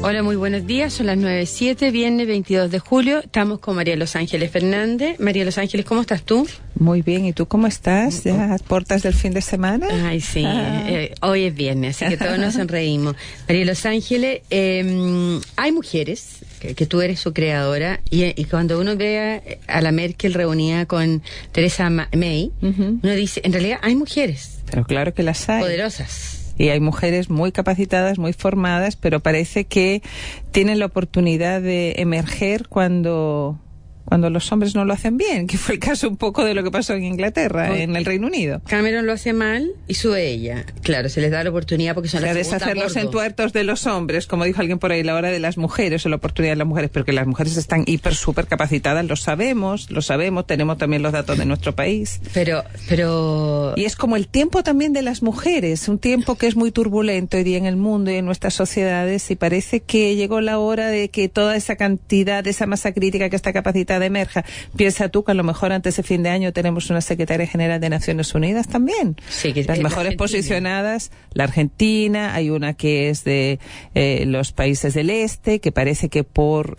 Hola, muy buenos días. Son las 9:07, viernes 22 de julio. Estamos con María Los Ángeles Fernández. María Los Ángeles, ¿cómo estás tú? Muy bien, ¿y tú cómo estás? ¿Ya a puertas del fin de semana? Ay, sí, hoy es viernes, así que todos nos sonreímos. María Los Ángeles, hay mujeres, que tú eres su creadora, y cuando uno ve a la Merkel reunida con Theresa May, uno dice, en realidad hay mujeres. Pero claro que las hay. Poderosas. Y hay mujeres muy capacitadas, muy formadas, pero parece que tienen la oportunidad de emerger cuando los hombres no lo hacen bien, que fue el caso un poco de lo que pasó en Inglaterra, en el Reino Unido. Cameron lo hace mal y sube ella. Claro, se les da la oportunidad porque son las segundas deshacer los entuertos de los hombres, como dijo alguien por ahí, la hora de las mujeres, o la oportunidad de las mujeres, pero que las mujeres están súper capacitadas, lo sabemos, tenemos también los datos de nuestro país. Pero... Y es como el tiempo también de las mujeres, un tiempo que es muy turbulento hoy día en el mundo y en nuestras sociedades, y parece que llegó la hora de que toda esa cantidad, esa masa crítica que está capacitada emerja. Piensa tú que a lo mejor antes de fin de año tenemos una secretaria general de Naciones Unidas también. Sí, que las mejores posicionadas, la Argentina, hay una que es de los países del este, que parece que por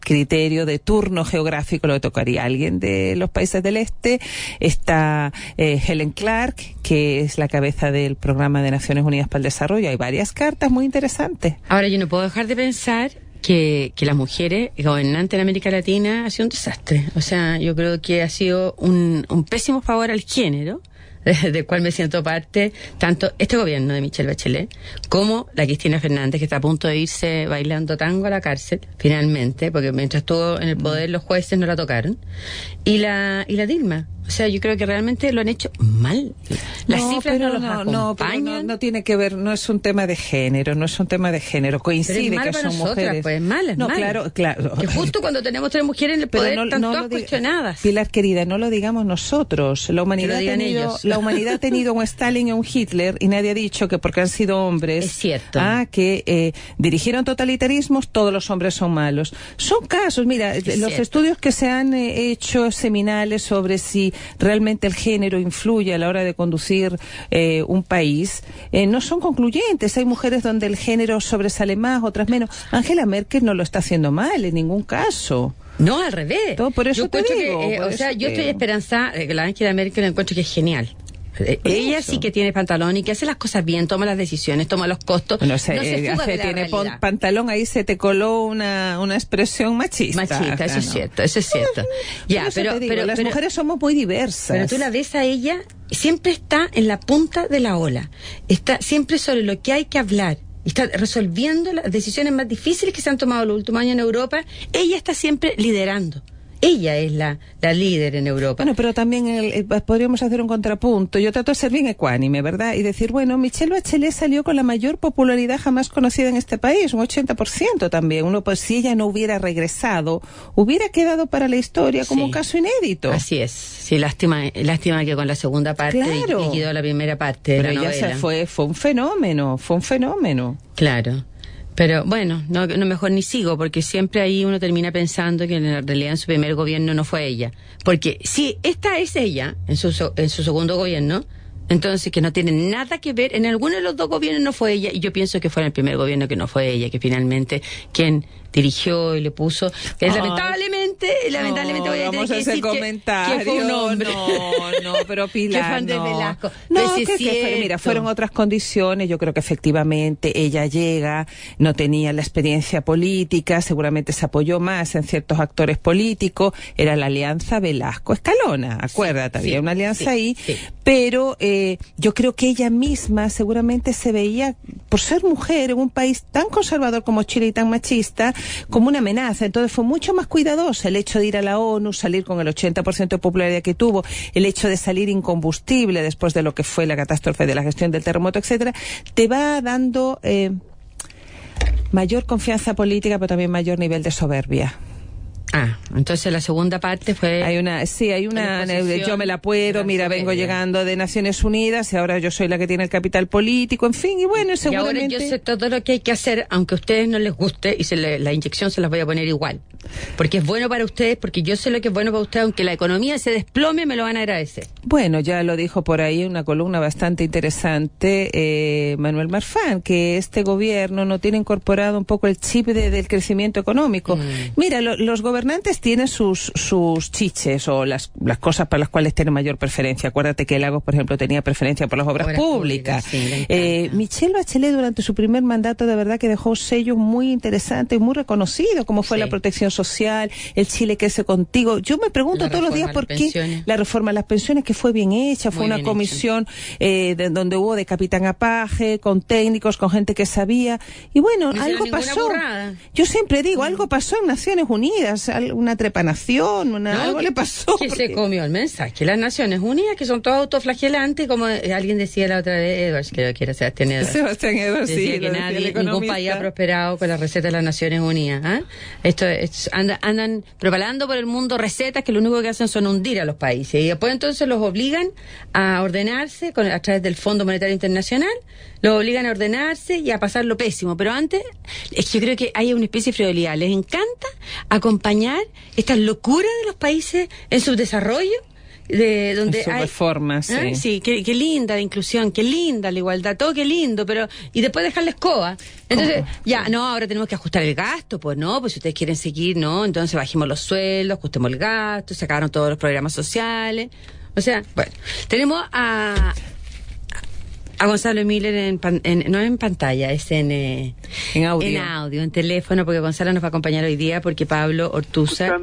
criterio de turno geográfico le tocaría a alguien de los países del este. Está Helen Clark, que es la cabeza del Programa de Naciones Unidas para el Desarrollo. Hay varias cartas muy interesantes. Ahora, yo no puedo dejar de pensar que las mujeres gobernantes en América Latina ha sido un desastre. O sea, yo creo que ha sido un pésimo favor al género, del cual me siento parte, tanto este gobierno de Michelle Bachelet, como la Cristina Fernández, que está a punto de irse bailando tango a la cárcel, finalmente, porque mientras estuvo en el poder los jueces no la tocaron, y la Dilma. O sea, yo creo que realmente lo han hecho mal. Las cifras no los acompañan. No tiene que ver, no es un tema de género, coincide pero es que son nosotras, mujeres. Pues es mal. Claro. Que justo cuando tenemos tres mujeres en el poder están todas cuestionadas. Pilar querida, no lo digamos nosotros. La humanidad ha tenido un Stalin y un Hitler, y nadie ha dicho que porque han sido hombres, es cierto, que dirigieron totalitarismos, todos los hombres son malos. Son casos, mira, los estudios que se han hecho seminales sobre si realmente el género influye a la hora de conducir un país, no son concluyentes. Hay mujeres donde el género sobresale más, otras menos. Angela Merkel no lo está haciendo mal en ningún caso. No, al revés. Por eso te digo. Yo estoy esperanzada que la Angela Merkel encuentro que es genial. Ella sí que tiene pantalón y que hace las cosas bien, toma las decisiones, toma los costos. Bueno, no se fuga de la tiene realidad. Pantalón, ahí se te coló una expresión machista. Eso es cierto. Ya, pero las mujeres somos muy diversas. Pero tú la ves a ella, siempre está en la punta de la ola. Está siempre sobre lo que hay que hablar. Está resolviendo las decisiones más difíciles que se han tomado los últimos años en Europa. Ella está siempre liderando. Ella es la líder en Europa. Bueno, pero también podríamos hacer un contrapunto. Yo trato de ser bien ecuánime, ¿verdad? Y decir, bueno, Michelle Bachelet salió con la mayor popularidad jamás conocida en este país, un 80% también. Pues si ella no hubiera regresado, hubiera quedado para la historia como un caso inédito. Así es. Sí, lástima que con la segunda parte y quedó la primera parte de pero la novela. Ella fue un fenómeno. Claro. Pero bueno, no mejor ni sigo, porque siempre ahí uno termina pensando que en realidad en su primer gobierno no fue ella. Porque si esta es ella en su segundo gobierno, entonces que no tiene nada que ver, en alguno de los dos gobiernos no fue ella, y yo pienso que fue en el primer gobierno que no fue ella, que finalmente quien dirigió y le puso, que lamentablemente voy a tener que decir que fue un hombre. No, pero Pilar, que fan de Velasco. Mira, fueron otras condiciones. Yo creo que efectivamente ella llega, no tenía la experiencia política, seguramente se apoyó más en ciertos actores políticos. Era la alianza Velasco-Escalona, acuérdate, había una alianza ahí, pero yo creo que ella misma seguramente se veía, por ser mujer en un país tan conservador como Chile y tan machista, como una amenaza. Entonces fue mucho más cuidadosa el hecho de ir a la ONU, salir con el 80% de popularidad que tuvo, el hecho de salir incombustible después de lo que fue la catástrofe de la gestión del terremoto, etcétera, te va dando mayor confianza política, pero también mayor nivel de soberbia. Entonces la segunda parte fue... Hay una yo me la puedo, mira, vengo llegando de Naciones Unidas y ahora yo soy la que tiene el capital político, en fin, y bueno, seguramente... Y ahora yo sé todo lo que hay que hacer, aunque a ustedes no les guste, y la inyección se las voy a poner igual. Porque es bueno para ustedes, porque yo sé lo que es bueno para ustedes, aunque la economía se desplome, me lo van a agradecer. Bueno, ya lo dijo por ahí una columna bastante interesante, Manuel Marfán, que este gobierno no tiene incorporado un poco el chip del crecimiento económico. Mira, los gobernantes tienen sus chiches o las cosas para las cuales tienen mayor preferencia. Acuérdate que Lagos, por ejemplo, tenía preferencia por las obras públicas. Sí, Michelle Bachelet durante su primer mandato de verdad que dejó sellos muy interesantes y muy reconocidos, como fue la protección social, el Chile crece contigo. Yo me pregunto todos los días por qué la reforma a las pensiones, que fue bien hecha, fue una comisión donde hubo de capitán a paje, con técnicos, con gente que sabía. Y bueno, algo pasó. Burrada. Yo siempre digo, algo pasó en Naciones Unidas, una trepanación, algo le pasó. Que se comió el mensaje. Las Naciones Unidas, que son todas autoflagelantes, como alguien decía la otra vez, Edwards, creo que era Sebastián Edwards. Decía que ningún país ha prosperado con las recetas de las Naciones Unidas. Andan propalando por el mundo recetas que lo único que hacen son hundir a los países. Y después entonces los obligan a ordenarse a través del Fondo Monetario Internacional, los obligan a ordenarse y a pasar lo pésimo. Pero antes, es que yo creo que hay una especie de frivolidad. Les encanta acompañar estas locuras de los países en subdesarrollo, de donde hay reformas, sí, qué linda la inclusión, qué linda la igualdad, todo qué lindo, pero y después dejar la escoba. Entonces, ahora tenemos que ajustar el gasto, pues si ustedes quieren seguir, entonces bajemos los sueldos, ajustemos el gasto, sacaron todos los programas sociales. O sea, bueno, tenemos a Gonzalo Miller no en pantalla, es en audio, en teléfono, porque Gonzalo nos va a acompañar hoy día, porque Pablo Ortúzar...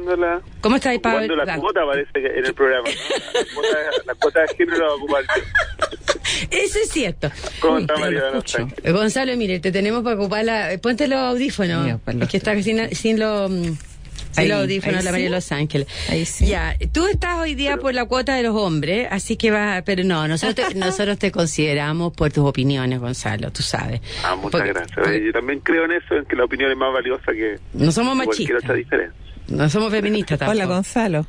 ¿Cómo está ahí, Pablo? La cuota parece que en el programa, ¿no? La cuota de género va a ocupar. Eso es cierto. ¿Cómo está, María? Gonzalo Miller, te tenemos para ocupar ponte los audífonos, es que está sin los... El audífono de la María de Los Ángeles. Ahí sí. Ya, tú estás hoy día por la cuota de los hombres, así que pero no, nosotros te consideramos por tus opiniones, Gonzalo, tú sabes. Muchas gracias. Yo también creo en eso, en que la opinión es más valiosa que no somos cualquier machistas. otra diferencia. No somos feministas tampoco. Hola, Gonzalo.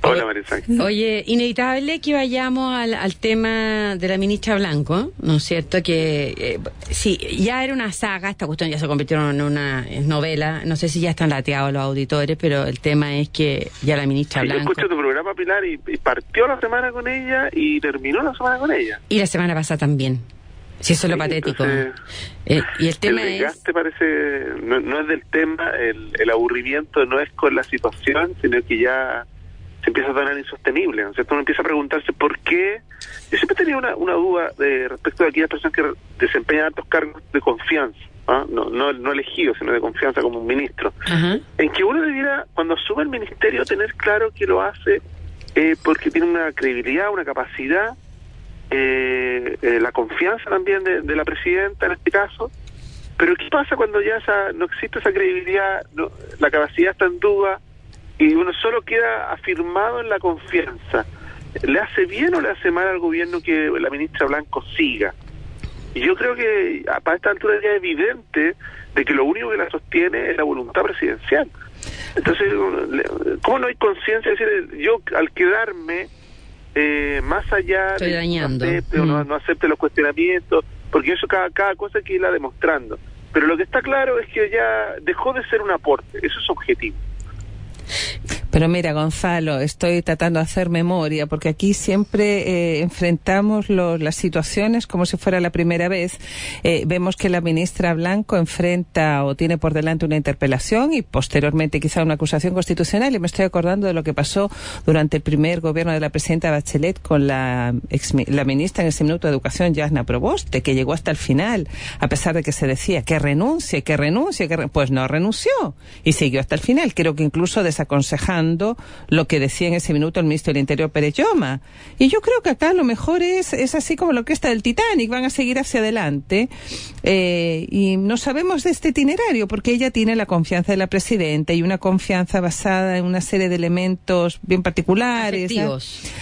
Hola, María Sánchez. Oye, inevitable que vayamos al tema de la ministra Blanco, ¿no es cierto? Que sí, ya era una saga, esta cuestión ya se convirtió en una novela, no sé si ya están lateados los auditores, pero el tema es que ya la ministra Blanco... Yo escucho tu programa, Pilar, y partió la semana con ella y terminó la semana con ella. Y la semana pasada también. Si eso es lo patético. Y el tema el desgaste parece, no es del tema, el aburrimiento no es con la situación, sino que ya se empieza a tornar insostenible, ¿no es cierto? Uno empieza a preguntarse por qué. Yo siempre tenía una duda respecto de aquellas personas que desempeñan altos cargos de confianza, no elegidos, sino de confianza como un ministro. Ajá. En que uno debiera, cuando asume el ministerio, tener claro que lo hace porque tiene una credibilidad, una capacidad, la confianza también de la presidenta en este caso. Pero ¿qué pasa cuando ya no existe esa credibilidad, la capacidad está en duda y uno solo queda afirmado en la confianza? ¿Le hace bien o le hace mal al gobierno que la ministra Blanco siga? Y yo creo que para esta altura ya es evidente de que lo único que la sostiene es la voluntad presidencial. Entonces, ¿cómo no hay conciencia? Es decir, yo al quedarme más allá estoy dañando. No acepte los cuestionamientos, porque eso cada cosa hay que irla demostrando. Pero lo que está claro es que ya dejó de ser un aporte, eso es objetivo. Pero mira, Gonzalo, estoy tratando de hacer memoria, porque aquí siempre enfrentamos las situaciones como si fuera la primera vez. Vemos que la ministra Blanco enfrenta o tiene por delante una interpelación y posteriormente quizá una acusación constitucional, y me estoy acordando de lo que pasó durante el primer gobierno de la presidenta Bachelet con la ministra en ese minuto de Educación, Yasna Proboste, que llegó hasta el final, a pesar de que se decía que renuncie, pues no renunció y siguió hasta el final. Creo que incluso desaconsejando lo que decía en ese minuto el ministro del Interior, Pérez Lloma. Y yo creo que acá lo mejor es así como lo que está del Titanic, van a seguir hacia adelante, y no sabemos de este itinerario porque ella tiene la confianza de la presidenta y una confianza basada en una serie de elementos bien particulares,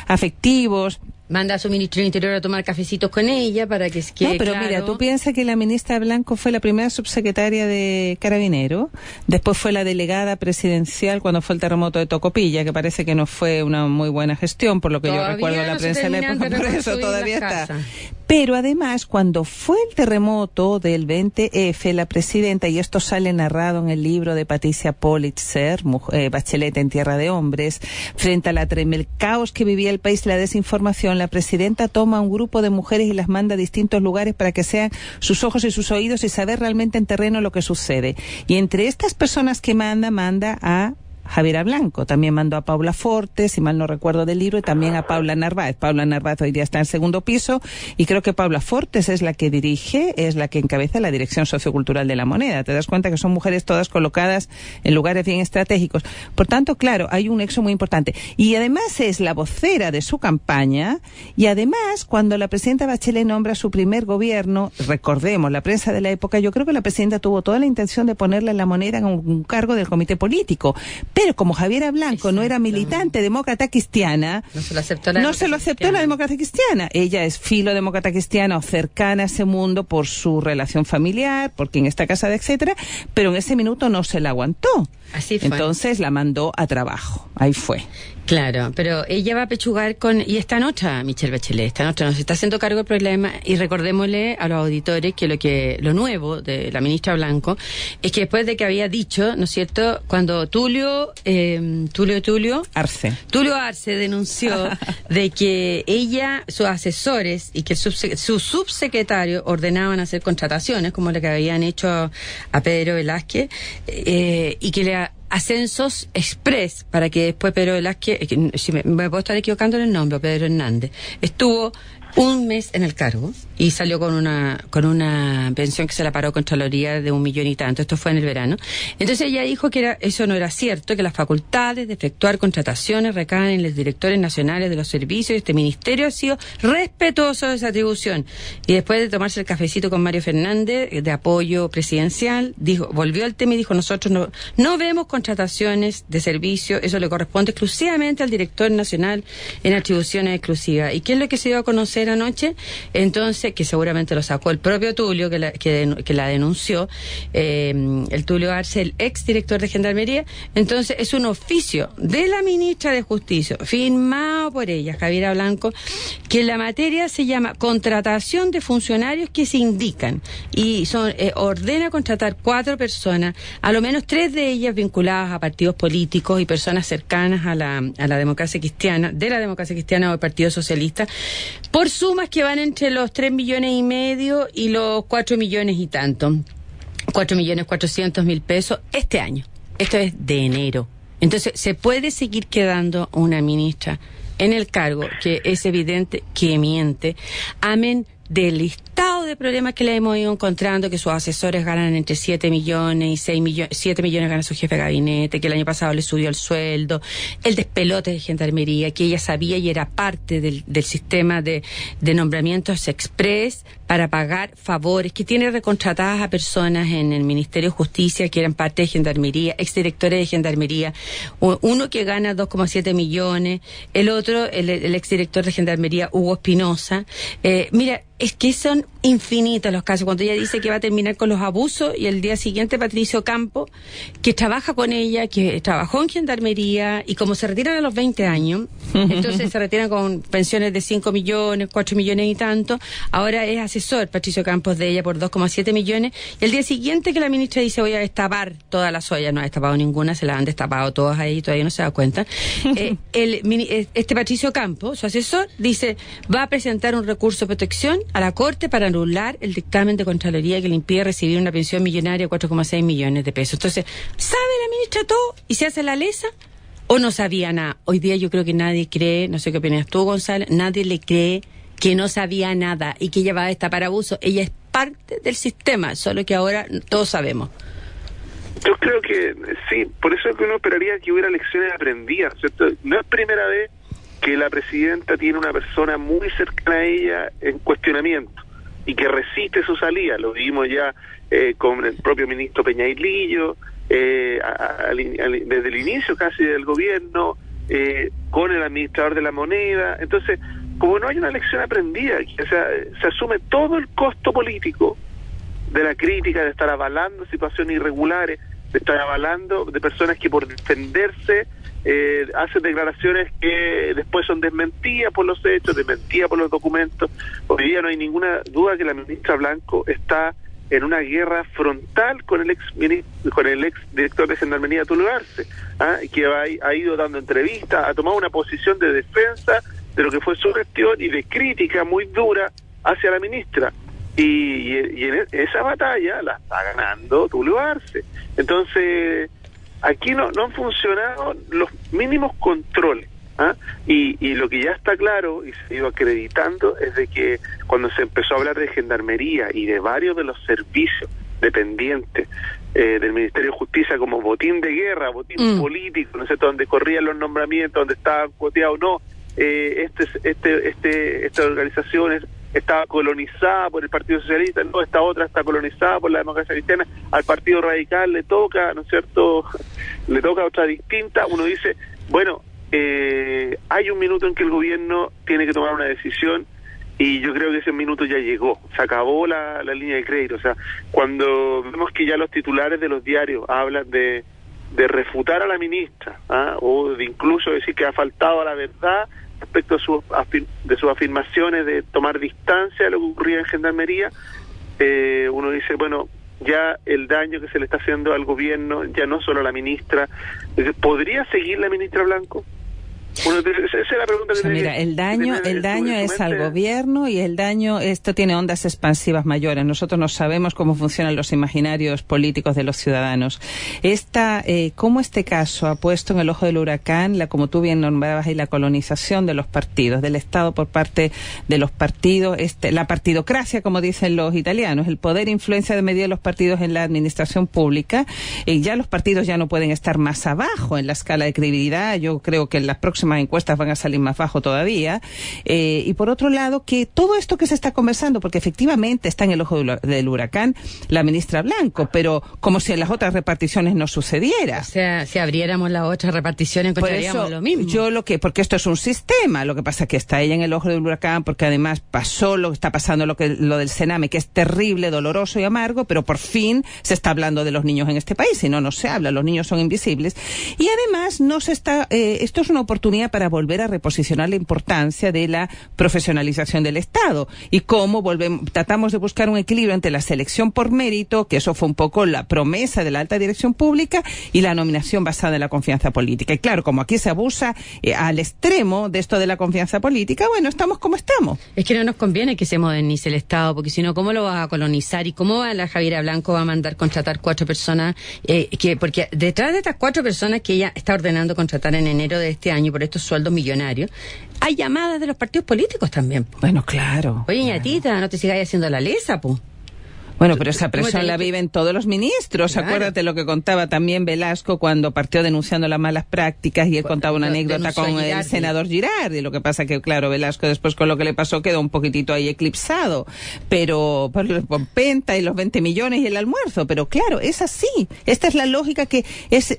afectivos. manda a su ministro del Interior a tomar cafecitos con ella para que quede No, pero claro. mira, tú piensas que la ministra Blanco fue la primera subsecretaria de Carabineros, después fue la delegada presidencial cuando fue el terremoto de Tocopilla, que parece que no fue una muy buena gestión, por lo que Todavía yo recuerdo de la no se prensa de la terminan época, de por eso reconstruir todavía las está. casas. Pero además, cuando fue el terremoto del 20F, la presidenta, y esto sale narrado en el libro de Patricia Politzer, Bachelet en Tierra de Hombres, frente a el caos que vivía el país, la desinformación, la presidenta toma un grupo de mujeres y las manda a distintos lugares para que sean sus ojos y sus oídos y saber realmente en terreno lo que sucede. Y entre estas personas que manda a Javiera Blanco, también mandó a Paula Fortes, si mal no recuerdo del libro, y también a Paula Narváez. Paula Narváez hoy día está en el segundo piso, y creo que Paula Fortes es la que es la que encabeza la Dirección Sociocultural de La Moneda. Te das cuenta que son mujeres todas colocadas en lugares bien estratégicos. Por tanto, claro, hay un nexo muy importante. Y además es la vocera de su campaña, y además, cuando la presidenta Bachelet nombra su primer gobierno, recordemos, la prensa de la época, yo creo que la presidenta tuvo toda la intención de ponerle en La Moneda en un cargo del comité político. Pero como Javiera Blanco no era militante demócrata cristiana, no se lo aceptó la demócrata cristiana. Ella es filodemócrata cristiana o cercana a ese mundo por su relación familiar, por quien está casada, etcétera, pero en ese minuto no se la aguantó. Así fue. Entonces la mandó a trabajo. Ahí fue. Claro, pero ella va a pechugar y esta noche, Michelle Bachelet, esta noche nos está haciendo cargo del problema, y recordémosle a los auditores que lo nuevo de la ministra Blanco es que después de que había dicho, ¿no es cierto?, cuando Tulio Arce denunció de que ella, sus asesores y que su subsecretario ordenaban hacer contrataciones como la que habían hecho a Pedro Velázquez, y que le ascensos express para que después Pedro Velázquez, si me puedo estar equivocando en el nombre, Pedro Hernández, estuvo un mes en el cargo y salió con una pensión que se la paró Contraloría de 1 millón y tanto. Esto fue en el verano. Entonces ella dijo que eso no era cierto, que las facultades de efectuar contrataciones recaen en los directores nacionales de los servicios, y este ministerio ha sido respetuoso de esa atribución. Y después de tomarse el cafecito con Mario Fernández, de apoyo presidencial, volvió al tema y dijo: nosotros no vemos contrataciones de servicio, eso le corresponde exclusivamente al director nacional en atribuciones exclusivas. ¿Y qué es lo que se dio a conocer anoche? Entonces, que seguramente lo sacó el propio Tulio, que la denunció, el Tulio Arce, el exdirector de Gendarmería. Entonces, es un oficio de la ministra de Justicia, firmado por ella, Javiera Blanco, que la materia se llama contratación de funcionarios que se indican, y ordena contratar 4 personas, a lo menos 3 de ellas vinculadas a partidos políticos y personas cercanas a la democracia cristiana, de la democracia cristiana o del Partido Socialista, por sumas que van entre los 3,5 millones y los 4 millones y tanto. 4.400.000 pesos este año. Esto es de enero. Entonces, se puede seguir quedando una ministra en el cargo que es evidente que miente. Amén del listado de problemas que le hemos ido encontrando, que sus asesores ganan entre 7 millones y 6 millones, 7 millones gana su jefe de gabinete, que el año pasado le subió el sueldo, el despelote de Gendarmería, que ella sabía y era parte del sistema de nombramientos express para pagar favores, que tiene recontratadas a personas en el Ministerio de Justicia que eran parte de Gendarmería, exdirectores de Gendarmería, uno que gana 2,7 millones, el otro, el exdirector de Gendarmería, Hugo Espinosa. Mira, es que son infinitos los casos. Cuando ella dice que va a terminar con los abusos, y el día siguiente Patricio Campo, que trabaja con ella, que trabajó en Gendarmería, y como se retiran a los 20 años, entonces se retiran con pensiones de 5 millones, 4 millones y tanto, ahora es asesor Patricio Campos de ella por 2,7 millones, y el día siguiente que la ministra dice voy a destapar todas las ollas, no ha destapado ninguna, se las han destapado todas ahí, todavía no se da cuenta, este Patricio Campos, su asesor, dice va a presentar un recurso de protección a la Corte para anular el dictamen de Contraloría que le impide recibir una pensión millonaria de 4,6 millones de pesos. Entonces, ¿sabe la ministra todo y se hace la lesa? ¿O no sabía nada? Hoy día yo creo que nadie cree, no sé qué opinas tú, Gonzalo, nadie le cree que no sabía nada y que ella va a destapar abuso. Ella es parte del sistema, solo que ahora todos sabemos. Yo creo que sí, por eso es que uno esperaría que hubiera lecciones aprendidas, ¿cierto? No es primera vez que la presidenta tiene una persona muy cercana a ella en cuestionamiento y que resiste su salida. Lo vimos ya con el propio ministro Peñailillo, desde el inicio casi del gobierno, con el administrador de La Moneda. Entonces, como no hay una lección aprendida, o sea, se asume todo el costo político de la crítica, de estar avalando situaciones irregulares, de estar avalando de personas que por defenderse hacen declaraciones que después son desmentidas por los hechos, desmentidas por los documentos. Hoy día no hay ninguna duda que la ministra Blanco está en una guerra frontal con el ex director de Gendarmería Tulio Arce, que ha ido dando entrevistas, ha tomado una posición de defensa de lo que fue su gestión y de crítica muy dura hacia la ministra. Y en esa batalla la está ganando Tulio Arce. Entonces, aquí no han funcionado los mínimos controles. Y lo que ya está claro y se ha ido acreditando es de que cuando se empezó a hablar de Gendarmería y de varios de los servicios dependientes del Ministerio de Justicia como botín de guerra, botín político, no sé, donde corrían los nombramientos, donde estaban cuoteados, no, esta organización estaba colonizada por el Partido Socialista, no, esta otra está colonizada por la Democracia Cristiana, al Partido Radical le toca, ¿no es cierto?, le toca otra distinta. Uno dice, bueno, hay un minuto en que el gobierno tiene que tomar una decisión y yo creo que ese minuto ya llegó, se acabó la línea de crédito. O sea, cuando vemos que ya los titulares de los diarios hablan de refutar a la ministra, o de incluso decir que ha faltado a la verdad respecto de sus afirmaciones de tomar distancia de lo que ocurría en Gendarmería, uno dice, bueno, ya el daño que se le está haciendo al gobierno, ya no solo a la ministra, ¿podría seguir la ministra Blanco? Bueno, esa es la pregunta que mira, el daño es al gobierno y el daño, esto tiene ondas expansivas mayores. Nosotros no sabemos cómo funcionan los imaginarios políticos de los ciudadanos. Cómo este caso ha puesto en el ojo del huracán, como tú bien nombrabas, y la colonización de los partidos, del Estado por parte de los partidos, la partidocracia, como dicen los italianos, el poder e influencia de medida de los partidos en la administración pública. Ya los partidos ya no pueden estar más abajo en la escala de credibilidad. Yo creo que en las próximas encuestas van a salir más bajo todavía, y por otro lado que todo esto que se está conversando, porque efectivamente está en el ojo del huracán la ministra Blanco, pero como si en las otras reparticiones no sucediera. O sea, si abriéramos las otras reparticiones encontraríamos lo mismo. Porque esto es un sistema, lo que pasa es que está ella en el ojo del huracán porque además pasó lo que está pasando, lo del Sename, que es terrible, doloroso y amargo, pero por fin se está hablando de los niños en este país, si no se habla, los niños son invisibles, y además esto es una oportunidad para volver a reposicionar la importancia de la profesionalización del Estado y cómo tratamos de buscar un equilibrio entre la selección por mérito, que eso fue un poco la promesa de la alta dirección pública, y la nominación basada en la confianza política. Y claro, como aquí se abusa al extremo de esto de la confianza política, bueno, estamos como estamos. Es que no nos conviene que se modernice el Estado, porque si no, ¿cómo lo vas a colonizar? ¿Y cómo la Javiera Blanco va a mandar contratar 4 personas? Porque detrás de estas 4 personas que ella está ordenando contratar en enero de este año por estos sueldos millonarios, hay llamadas de los partidos políticos también. Bueno, claro. Oye, ñatita, no te sigas haciendo la lesa, po. Bueno, pero esa presión la viven todos los ministros. Claro. Acuérdate lo que contaba también Velasco cuando partió denunciando las malas prácticas y él contaba una anécdota con el senador Girardi. Lo que pasa que, claro, Velasco después con lo que le pasó quedó un poquitito ahí eclipsado. Pero por Penta y los 20 millones y el almuerzo. Pero claro, es así. Esta es la lógica que es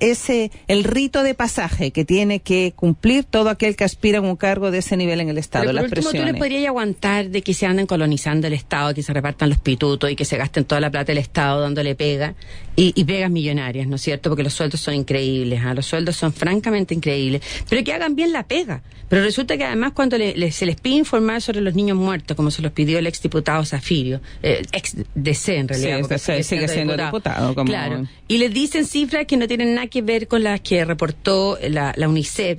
el rito de pasaje que tiene que cumplir todo aquel que aspira a un cargo de ese nivel en el Estado. Pero por último, tú le podrías aguantar de que se anden colonizando el Estado, que se repartan los pitutos y que se gasten toda la plata del Estado dándole pega y pegas millonarias, ¿no es cierto? Porque los sueldos son increíbles, los sueldos son francamente increíbles, pero que hagan bien la pega. Pero resulta que además cuando se les pide informar sobre los niños muertos, como se los pidió el exdiputado Zafirio, ex DC en realidad, sí, sigue siendo diputado claro, y les dicen cifras que no tienen nada que ver con las que reportó la UNICEF,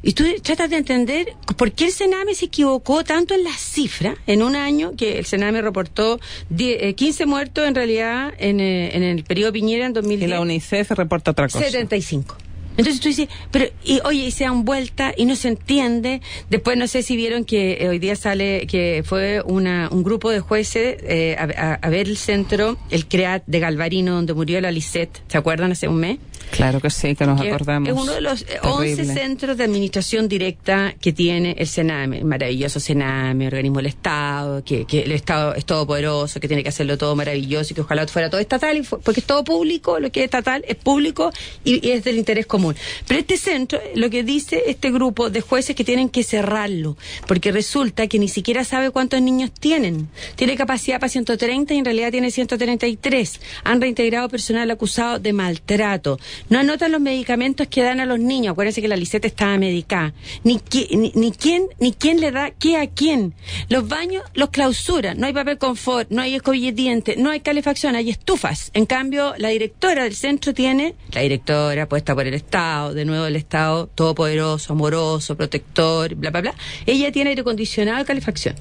y tú tratas de entender por qué el Sename se equivocó tanto en las cifras en un año, que el Sename reportó 15 muertos en realidad en el periodo Piñera en 2010. Y la UNICEF reporta otra cosa. 75. Entonces tú dices, y se dan vuelta y no se entiende. Después no sé si vieron que hoy día sale que fue un grupo de jueces a ver el centro, el CREAT de Galvarino, donde murió la Lisette, ¿se acuerdan? Hace un mes. Claro que sí, que nos acordamos. Es uno de los 11 centros de administración directa que tiene el Sename, el maravilloso Sename, organismo del Estado, que el Estado es todopoderoso, que tiene que hacerlo todo maravilloso y que ojalá fuera todo estatal, porque es todo público, lo que es estatal es público y es del interés común. común. Pero este centro, lo que dice este grupo de jueces que tienen que cerrarlo, porque resulta que ni siquiera sabe cuántos niños tienen. Tiene capacidad para 130 y en realidad tiene 133. Han reintegrado personal acusado de maltrato. No anotan los medicamentos que dan a los niños. Acuérdense que la Lisette estaba medicada. Ni quién le da qué a quién. Los baños los clausuran. No hay papel confort, no hay escobilla de dientes, no hay calefacción, hay estufas. En cambio, la directora del centro tiene, la directora puesta por el Estado, de nuevo el Estado todopoderoso, amoroso, protector, bla, bla, bla. Ella tiene aire acondicionado y calefacción.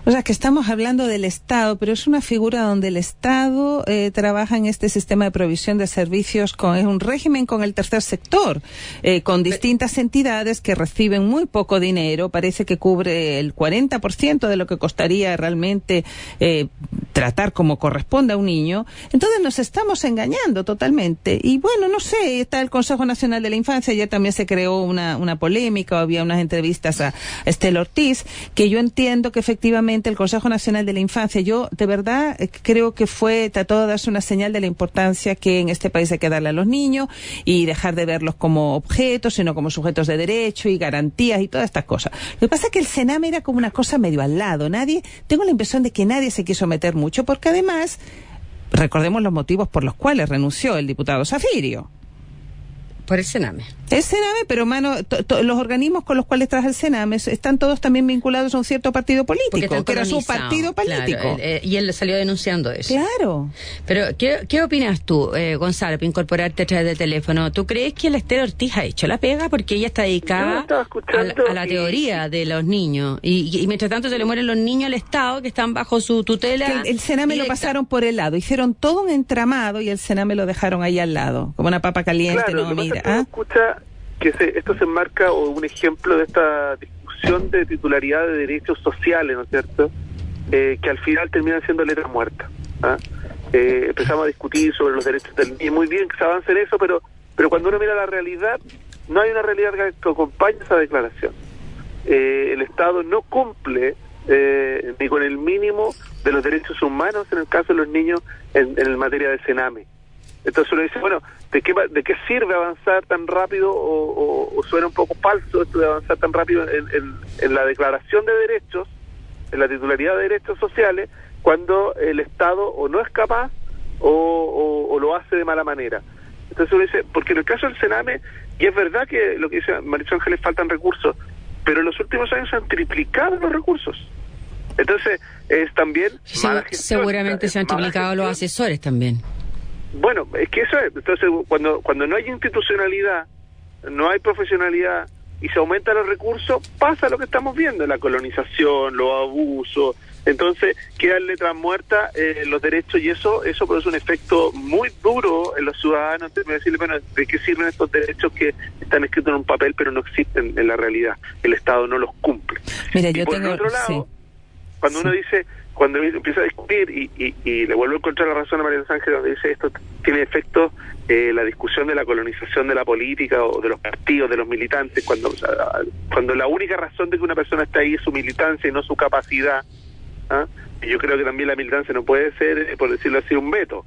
O sea, que estamos hablando del Estado, pero es una figura donde el Estado trabaja en este sistema de provisión de servicios, es un régimen con el tercer sector, con distintas entidades que reciben muy poco dinero, parece que cubre el 40% de lo que costaría realmente tratar como corresponde a un niño. Entonces nos estamos engañando totalmente. Y bueno, no sé, está el Consejo Nacional de la Infancia, ayer también se creó una polémica, había unas entrevistas a Estela Ortiz, que yo entiendo que efectivamente el Consejo Nacional de la Infancia, yo de verdad creo que trató de darse una señal de la importancia que en este país hay que darle a los niños y dejar de verlos como objetos, sino como sujetos de derecho y garantías y todas estas cosas. Lo que pasa es que el Sename era como una cosa medio al lado. Tengo la impresión de que nadie se quiso meter mucho, porque además, recordemos los motivos por los cuales renunció el diputado Zafirio. Por el Sename. El Sename, pero los organismos con los cuales trabaja el Sename están todos también vinculados a un cierto partido político, que era su partido político. Claro, y él salió denunciando eso. Claro. Pero, ¿qué opinas tú, Gonzalo, para incorporarte a través del teléfono? ¿Tú crees que la Estela Ortiz ha hecho la pega? Porque ella está dedicada a la teoría de los niños. Y mientras tanto se le mueren los niños al Estado, que están bajo su tutela. El Sename lo pasaron por el lado. Hicieron todo un entramado y el Sename lo dejaron ahí al lado, como una papa caliente. Claro, no, mira. Escucha que esto se enmarca o un ejemplo de esta discusión de titularidad de derechos sociales, ¿no es cierto? Que al final terminan siendo letras muertas. Empezamos a discutir sobre los derechos del niño, muy bien que se avance en eso, pero cuando uno mira la realidad, no hay una realidad que acompañe esa declaración. El Estado no cumple ni con el mínimo de los derechos humanos en el caso de los niños en materia de Sename. Entonces uno dice, bueno, ¿de qué sirve avanzar tan rápido o suena un poco falso esto de avanzar tan rápido en la declaración de derechos, en la titularidad de derechos sociales, cuando el Estado o no es capaz o lo hace de mala manera? Entonces uno dice, porque en el caso del Sename, y es verdad que lo que dice Marisol Ángeles, faltan recursos, pero en los últimos años se han triplicado los recursos. Entonces es también mala gestión. Seguramente se han triplicado los asesores también. Bueno, es que eso es. Entonces, cuando no hay institucionalidad, no hay profesionalidad y se aumentan los recursos, pasa lo que estamos viendo, la colonización, los abusos. Entonces, quedan letras muertas los derechos y eso produce un efecto muy duro en los ciudadanos. De decirle, bueno, ¿de qué sirven estos derechos que están escritos en un papel pero no existen en la realidad? El Estado no los cumple. Mira, y por otro lado, cuando uno dice... Cuando empieza a discutir y le vuelvo a encontrar la razón a María Ángel, donde dice esto tiene efecto la discusión de la colonización de la política o de los partidos, de los militantes, cuando la única razón de que una persona está ahí es su militancia y no su capacidad. Y yo creo que también la militancia no puede ser, por decirlo así, un veto.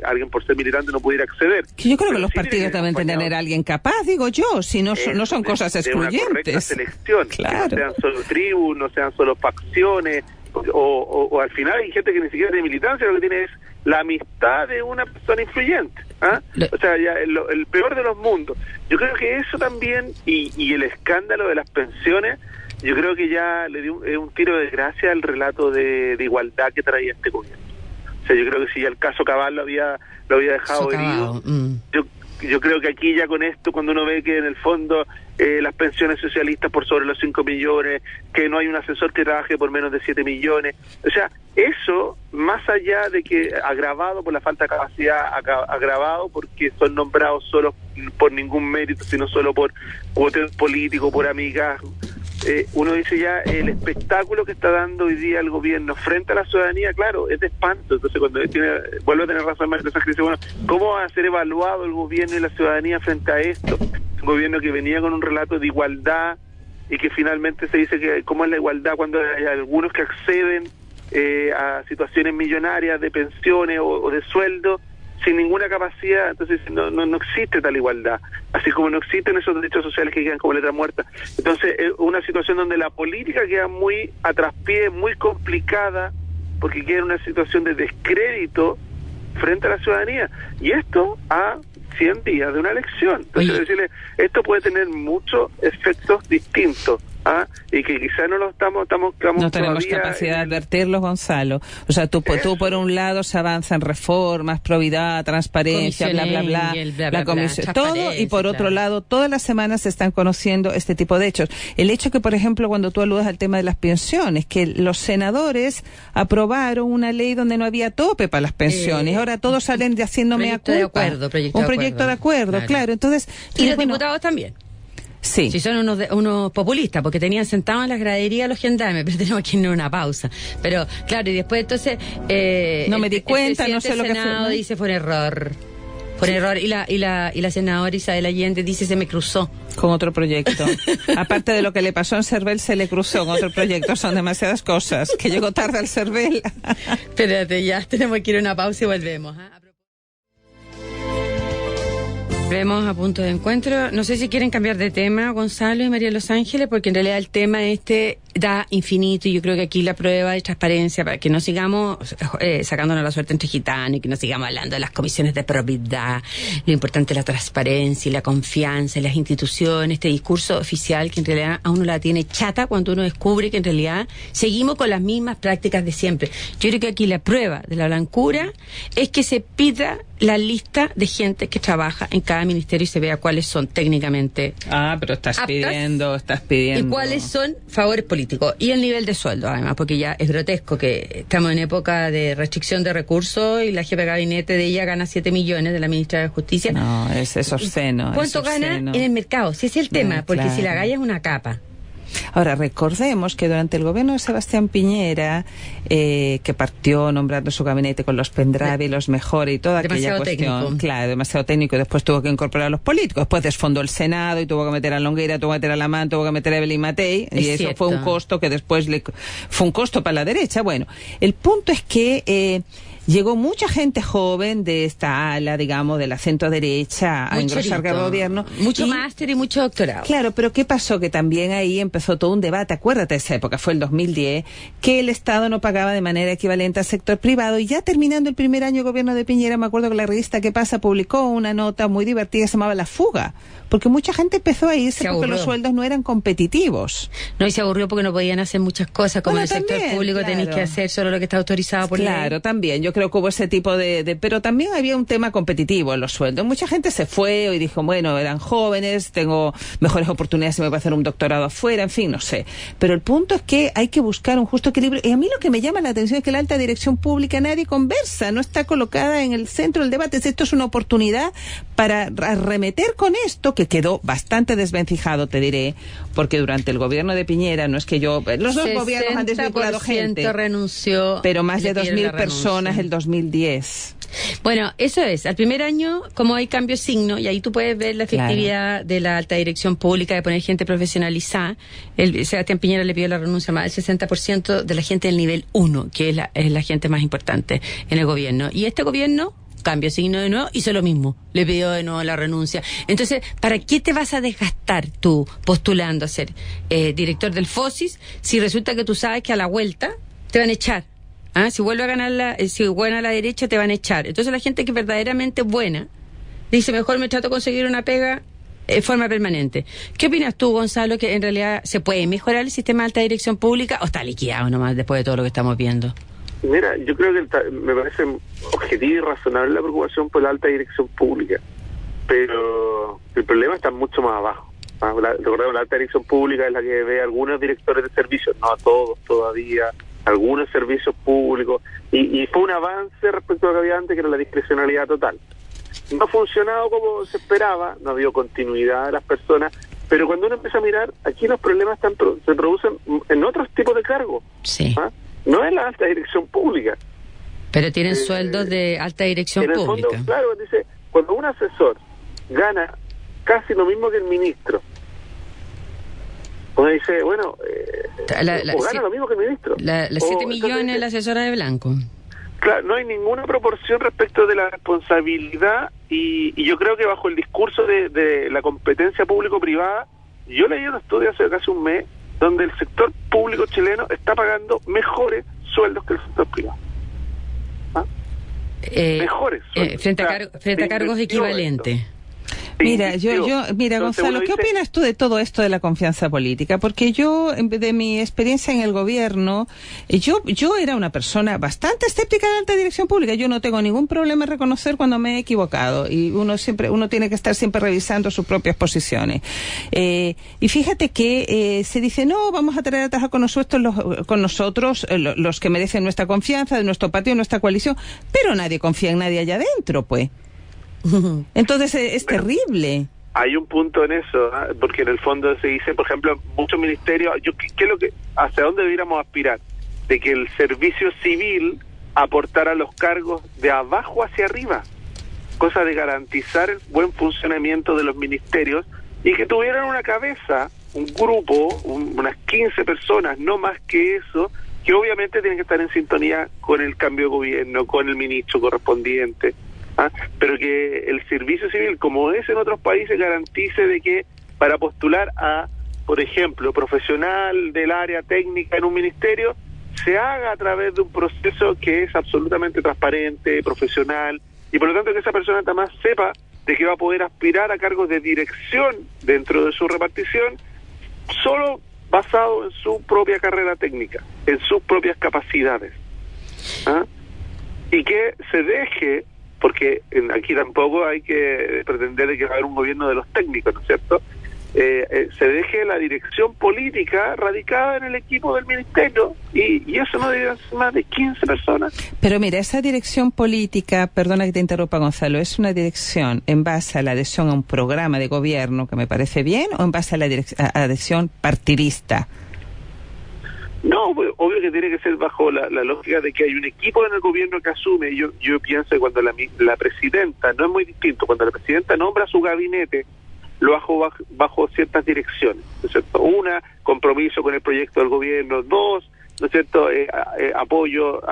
Alguien por ser militante no pudiera acceder. Yo creo que los partidos deben tener a alguien capaz, digo yo, si no son cosas excluyentes. Una correcta selección, claro. Que no sean solo tribus, no sean solo facciones, o al final hay gente que ni siquiera tiene militancia, lo que tiene es la amistad de una persona influyente. O sea, ya el peor de los mundos. Yo creo que eso también, y el escándalo de las pensiones, yo creo que ya le dio un tiro de gracia al relato de igualdad que traía este gobierno. O sea, yo creo que si ya el caso Cabal lo había dejado herido, yo creo que aquí ya con esto, cuando uno ve que en el fondo las pensiones socialistas por sobre los 5 millones, que no hay un asesor que trabaje por menos de 7 millones, o sea, eso, más allá de que agravado por la falta de capacidad, agravado porque son nombrados solo por ningún mérito, sino solo por cuoteo político, por amigazgo, uno dice ya el espectáculo que está dando hoy día el gobierno frente a la ciudadanía, claro, es de espanto. Entonces cuando vuelve a tener razón María Ángel, dice, bueno, ¿cómo va a ser evaluado el gobierno y la ciudadanía frente a esto? Un gobierno que venía con un relato de igualdad y que finalmente se dice que cómo es la igualdad cuando hay algunos que acceden a situaciones millonarias de pensiones o de sueldo, sin ninguna capacidad, entonces no existe tal igualdad, así como no existen esos derechos sociales que quedan como letra muerta. Entonces es una situación donde la política queda muy a traspié, muy complicada, porque queda en una situación de descrédito frente a la ciudadanía, y esto a 100 días de una elección. Entonces decirle, esto puede tener muchos efectos distintos, y que quizás no tenemos capacidad de advertirlos, Gonzalo. O sea, tú por un lado se avanzan reformas, probidad, transparencia, bla, la comisión, todo, y por otro lado, todas las semanas se están conociendo este tipo de hechos. El hecho que, por ejemplo, cuando tú aludas al tema de las pensiones, que los senadores aprobaron una ley donde no había tope para las pensiones, ahora todos salen haciéndome un proyecto de acuerdo, claro. Entonces, y los diputados también. Sí. Si son unos populistas, porque tenían sentados en las graderías los gendarmes, pero tenemos que ir a una pausa. Pero, claro, y después entonces... no me di cuenta, no sé lo que fue. El Senado dice fue un error. Fue un error. Y la senadora Isabel Allende dice se me cruzó. Con otro proyecto. Aparte de lo que le pasó en Cervel, se le cruzó con otro proyecto. Son demasiadas cosas. Que llegó tarde al Cervel. Espérate, ya tenemos que ir a una pausa y volvemos. Vemos a punto de encuentro. No sé si quieren cambiar de tema, Gonzalo y María Los Ángeles, porque en realidad el tema da infinito, y yo creo que aquí la prueba de transparencia, para que no sigamos sacándonos la suerte entre gitanos, y que no sigamos hablando de las comisiones de probidad, lo importante es la transparencia y la confianza en las instituciones, este discurso oficial que en realidad a uno la tiene chata cuando uno descubre que en realidad seguimos con las mismas prácticas de siempre. Yo creo que aquí la prueba de la blancura es que se pida la lista de gente que trabaja en cada ministerio y se vea cuáles son técnicamente pero estás aptas, pidiendo y cuáles son favores políticos y el nivel de sueldo, además, porque ya es grotesco que estamos en época de restricción de recursos y la jefa de gabinete de ella gana 7 millones de la ministra de Justicia. No, es obsceno. ¿Cuánto gana en el mercado? Si ese es el tema, porque claro, si la galla es una capa. Ahora, recordemos que durante el gobierno de Sebastián Piñera, que partió nombrando su gabinete con los pendrive y los mejores y toda aquella cuestión, técnico. Claro, demasiado técnico, y después tuvo que incorporar a los políticos, después desfondó el Senado y tuvo que meter a Longueira, tuvo que meter a Lamán, tuvo que meter a Evelyn Matei, y eso fue un costo que después fue un costo para la derecha. Bueno, el punto es que llegó mucha gente joven de esta ala, digamos, de la centro derecha a engrosar el gobierno. Mucho máster y mucho doctorado. Claro, pero ¿qué pasó? Que también ahí empezó todo un debate, acuérdate de esa época, fue el 2010, que el Estado no pagaba de manera equivalente al sector privado, y ya terminando el primer año de gobierno de Piñera, me acuerdo que la revista ¿Qué pasa? Publicó una nota muy divertida que se llamaba La Fuga, porque mucha gente empezó a irse porque los sueldos no eran competitivos. No, y se aburrió porque no podían hacer muchas cosas, como en el sector público tenéis que hacer solo lo que está autorizado por ley. Claro, también, yo creo que hubo ese tipo pero también había un tema competitivo en los sueldos. Mucha gente se fue y dijo, bueno, eran jóvenes, tengo mejores oportunidades si me voy a hacer un doctorado afuera, en fin, no sé. Pero el punto es que hay que buscar un justo equilibrio. Y a mí lo que me llama la atención es que la alta dirección pública nadie conversa, no está colocada en el centro del debate. Esto es una oportunidad para arremeter con esto, que quedó bastante desvencijado, te diré, porque durante el gobierno de Piñera, no es que los dos gobiernos han desvinculado gente, renunció, pero más de 2.000 personas el 2010. Bueno, eso es. Al primer año, como hay cambio signo, y ahí tú puedes ver la efectividad de la alta dirección pública de poner gente profesionalizada. Sebastián Piñera le pidió la renuncia más del 60% de la gente del nivel 1, que es la gente más importante en el gobierno. Y este gobierno, cambio signo de nuevo, hizo lo mismo. Le pidió de nuevo la renuncia. Entonces, ¿para qué te vas a desgastar tú postulando a ser director del FOSIS si resulta que tú sabes que a la vuelta te van a echar? Si vuelve a ganar si gana la derecha, te van a echar. Entonces la gente que es verdaderamente buena dice, mejor me trato de conseguir una pega de forma permanente. ¿Qué opinas tú, Gonzalo, que en realidad se puede mejorar el sistema de alta dirección pública o está liquidado nomás después de todo lo que estamos viendo? Mira, yo creo que me parece objetiva y razonable la preocupación por la alta dirección pública, pero el problema está mucho más abajo. Recordemos, la alta dirección pública es la que ve a algunos directores de servicios, no a todos todavía, algunos servicios públicos, y fue un avance respecto a lo que había antes, que era la discrecionalidad total. No ha funcionado como se esperaba, no ha habido continuidad de las personas, pero cuando uno empieza a mirar, aquí los problemas se producen en otros tipos de cargos. Sí. No en la alta dirección pública. Pero tienen sueldos de alta dirección pública. Fondo, claro, dice, cuando un asesor gana casi lo mismo que el ministro, uno dice, bueno, o gana lo mismo que el ministro. Las 7 millones la asesora de Blanco. Claro, no hay ninguna proporción respecto de la responsabilidad y yo creo que bajo el discurso de la competencia público-privada, yo leí un estudio hace casi un mes donde el sector público chileno está pagando mejores sueldos que el sector privado. ¿Ah? Mejores sueldos. Frente a cargos equivalentes. Mira, Gonzalo, ¿qué opinas tú de todo esto de la confianza política? Porque yo, de mi experiencia en el gobierno, yo era una persona bastante escéptica de la alta dirección pública. Yo no tengo ningún problema en reconocer cuando me he equivocado y uno tiene que estar siempre revisando sus propias posiciones. Y fíjate que se dice, no, vamos a traer a trabajar con nosotros los que merecen nuestra confianza, de nuestro partido, de nuestra coalición, pero nadie confía en nadie allá adentro, pues. Entonces es terrible. Hay un punto en eso, ¿eh? Porque en el fondo se dice, por ejemplo, muchos ministerios, ¿qué es lo que, hacia dónde debiéramos aspirar? De que el servicio civil aportara los cargos de abajo hacia arriba, cosa de garantizar el buen funcionamiento de los ministerios y que tuvieran una cabeza, un grupo, unas 15 personas, no más que eso, que obviamente tienen que estar en sintonía con el cambio de gobierno, con el ministro correspondiente. Pero que el servicio civil, como es en otros países, garantice de que para postular a, por ejemplo, profesional del área técnica en un ministerio, se haga a través de un proceso que es absolutamente transparente, profesional, y por lo tanto que esa persona también sepa de que va a poder aspirar a cargos de dirección dentro de su repartición, solo basado en su propia carrera técnica, en sus propias capacidades. Y que se deje, porque aquí tampoco hay que pretender que va a haber un gobierno de los técnicos, ¿no es cierto? Se deje la dirección política radicada en el equipo del ministerio y eso no debe ser más de 15 personas. Pero mira, esa dirección política, perdona que te interrumpa, Gonzalo, ¿es una dirección en base a la adhesión a un programa de gobierno que me parece bien o en base a la adhesión partidista? No, obvio que tiene que ser bajo la lógica de que hay un equipo en el gobierno que asume. Yo pienso que cuando la presidenta, no es muy distinto, cuando la presidenta nombra su gabinete, lo bajo ciertas direcciones, ¿no es cierto? Una, compromiso con el proyecto del gobierno. Dos, ¿no es cierto?, apoyo,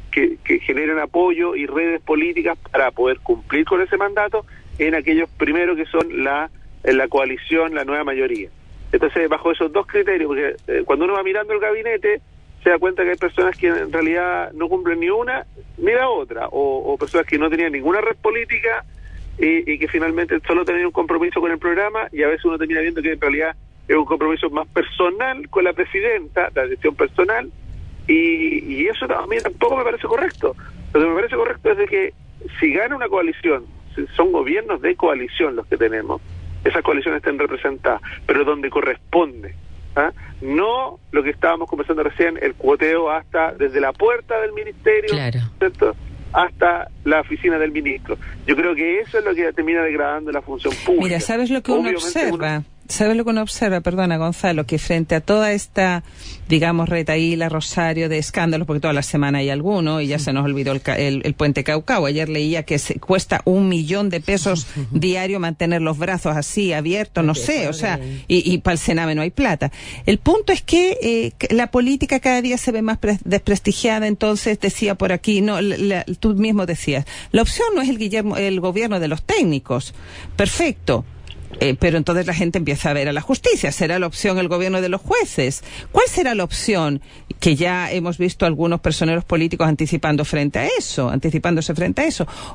que generen apoyo y redes políticas para poder cumplir con ese mandato en aquellos primero que son en la coalición, la nueva mayoría. Entonces, bajo esos dos criterios, porque cuando uno va mirando el gabinete, se da cuenta que hay personas que en realidad no cumplen ni una ni la otra, o personas que no tenían ninguna red política y que finalmente solo tenían un compromiso con el programa, y a veces uno termina viendo que en realidad es un compromiso más personal con la presidenta, la gestión personal, y eso a mí tampoco me parece correcto. Lo que me parece correcto es de que si gana una coalición, si son gobiernos de coalición los que tenemos, esas coaliciones estén representadas, pero donde corresponde, no lo que estábamos conversando recién, el cuoteo hasta desde la puerta del ministerio, claro, ¿cierto?, hasta la oficina del ministro. Yo creo que eso es lo que termina degradando la función pública. Mira, ¿sabes lo que uno observa? ¿Sabes lo que uno observa? Perdona, Gonzalo, que frente a toda esta, digamos, retaíla, rosario de escándalos, porque toda la semana hay alguno, y ya se nos olvidó el puente Caucao. Ayer leía que cuesta $1 millón diario mantener los brazos así, abiertos, no sé, o sea, y para el Sename no hay plata. El punto es que la política cada día se ve más desprestigiada, entonces decía por aquí, no, tú mismo decías, la opción no es el gobierno de los técnicos, perfecto. Pero entonces la gente empieza a ver a la justicia. ¿Será la opción el gobierno de los jueces? ¿Cuál será la opción? Que ya hemos visto algunos personeros políticos anticipándose frente a eso.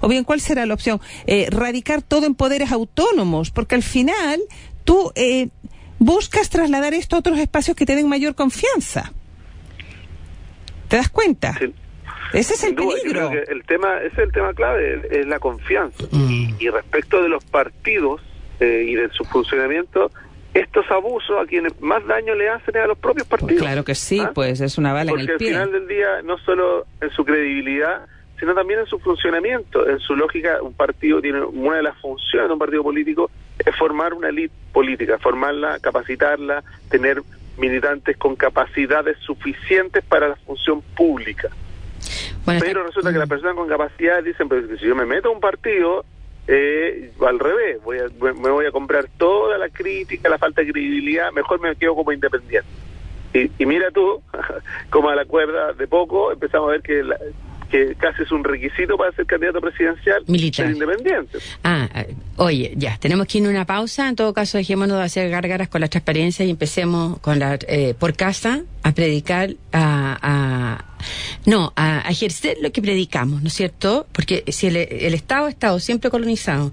O bien, ¿cuál será la opción? Radicar todo en poderes autónomos, porque al final tú buscas trasladar esto a otros espacios que te den mayor confianza. ¿Te das cuenta? Sí. Ese es el peligro. Ese es el tema clave, es la confianza. Y respecto de los partidos, y de su funcionamiento, estos abusos a quienes más daño le hacen es a los propios partidos. Pues claro que sí, pues es una bala en el pie. Porque al final del día, no solo en su credibilidad, sino también en su funcionamiento, en su lógica. Un partido tiene, una de las funciones de un partido político es formar una élite política, formarla, capacitarla, tener militantes con capacidades suficientes para la función pública. Bueno, pero resulta que las personas con capacidad dicen, pues si yo me meto a un partido, al revés, me voy a comprar toda la crítica, la falta de credibilidad, mejor me quedo como independiente. Y mira tú, como a la cuerda de poco, empezamos a ver que que casi es un requisito para ser candidato presidencial, militar, ser independiente. Oye, ya, tenemos que ir a una pausa. En todo caso, dejémonos de hacer gárgaras con la transparencia y empecemos con por casa a predicar, a ejercer lo que predicamos, ¿no es cierto? Porque si el Estado ha estado siempre colonizado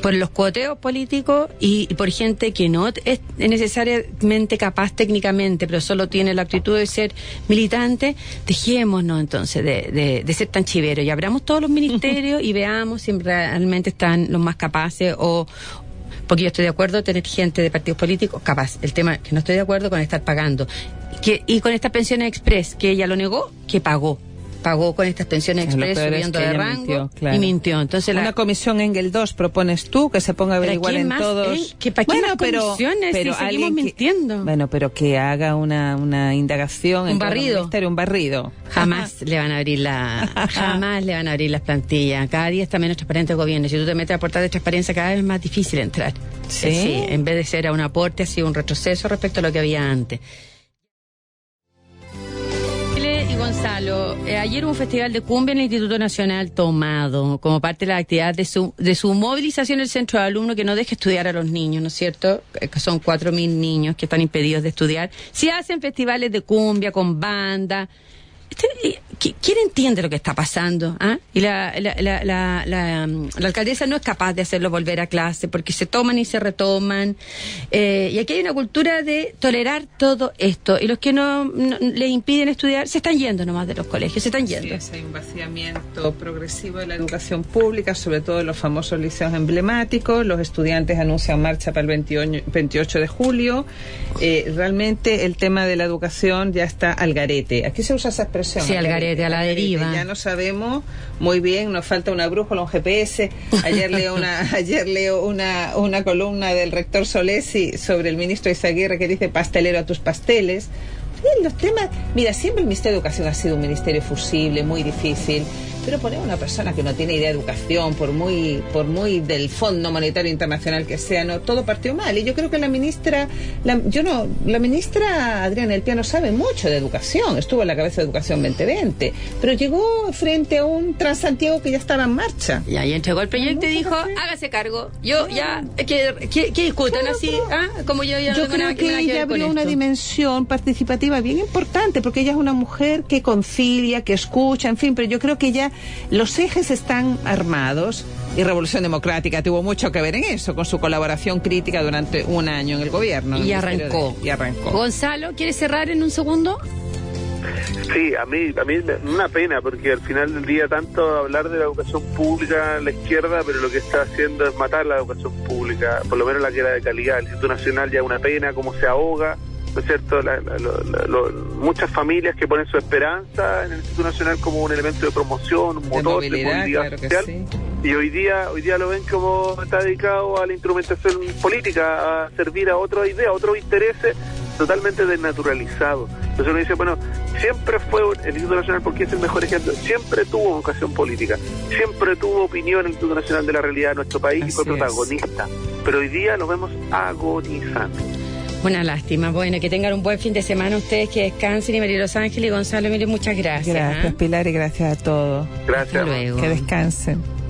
por los cuoteos políticos y por gente que no es necesariamente capaz técnicamente, pero solo tiene la aptitud de ser militante, dejémonos entonces de ser tan chiveros y abramos todos los ministerios y veamos si realmente están los más capaces porque yo estoy de acuerdo en tener gente de partidos políticos capaz. El tema que no estoy de acuerdo con estar pagando. Y con estas pensiones express, que ella lo negó, que pagó con estas pensiones express subiendo de rango mintió, claro. Y mintió. Entonces una comisión Engel 2 propones tú que se ponga a averiguar en todos. ¿Para qué más comisiones pero si seguimos mintiendo? Bueno, pero que haga una indagación un barrido. Jamás le van a abrir las plantillas. Cada día está menos transparente el gobierno. Si tú te metes a portal de transparencia, cada vez es más difícil entrar. Sí, en vez de ser a un aporte, ha sido un retroceso respecto a lo que había antes. Gonzalo, ayer hubo un festival de cumbia en el Instituto Nacional tomado como parte de la actividad de su movilización en el centro de alumnos que no deje estudiar a los niños, ¿no es cierto? Que son 4.000 niños que están impedidos de estudiar. Si hacen festivales de cumbia con banda, ¿quién entiende lo que está pasando? Y la alcaldesa no es capaz de hacerlo volver a clase porque se toman y se retoman. Y aquí hay una cultura de tolerar todo esto. Y los que no les impiden estudiar se están yendo nomás de los colegios, se están yendo. Sí, hay un vaciamiento progresivo de la educación pública, sobre todo en los famosos liceos emblemáticos. Los estudiantes anuncian marcha para el 28 de julio. Realmente el tema de la educación ya está al garete. Aquí se usa esa expresión. Sí, al garete, a la deriva. Ya no sabemos muy bien, nos falta una brújula, un GPS. Ayer leo una columna del rector Solesi sobre el ministro Izaguirre que dice pastelero a tus pasteles. Los temas, mira, siempre el Ministerio de Educación ha sido un ministerio fusible, muy difícil, pero poner a una persona que no tiene idea de educación, por muy del Fondo Monetario Internacional que sea, no, todo partió mal. Y yo creo que la ministra Adriana El Piano sabe mucho de educación, estuvo en la cabeza de Educación 2020, pero llegó frente a un Transantiago que ya estaba en marcha. Y ahí entregó el proyecto y dijo, hágase cargo. Yo ya, que discutan así, como yo ya. Yo creo que ella abrió una dimensión participativa bien importante, porque ella es una mujer que concilia, que escucha, en fin, pero yo creo que ya los ejes están armados y Revolución Democrática tuvo mucho que ver en eso, con su colaboración crítica durante un año en el gobierno. Y arrancó. Gonzalo, ¿quieres cerrar en un segundo? Sí, a mí una pena, porque al final del día tanto hablar de la educación pública en la izquierda, pero lo que está haciendo es matar la educación pública, por lo menos la que era de calidad. El Instituto Nacional ya una pena, cómo se ahoga, ¿no es cierto? Muchas familias que ponen su esperanza en el Instituto Nacional como un elemento de promoción, un motor de movilidad claro social, sí. Y hoy día lo ven como está dedicado a la instrumentación política, a servir a otras ideas, a otros intereses totalmente desnaturalizados. Entonces uno dice, bueno, siempre fue el Instituto Nacional, porque es el mejor ejemplo, siempre tuvo vocación política, siempre tuvo opinión el Instituto Nacional de la realidad de nuestro país. Así y fue protagonista, pero hoy día lo vemos agonizando. Una lástima. Bueno, que tengan un buen fin de semana ustedes, que descansen. Y María Los Ángeles y Gonzalo, mire, muchas gracias. Gracias, Pilar, y gracias a todos. Gracias. Hasta luego. Que descansen.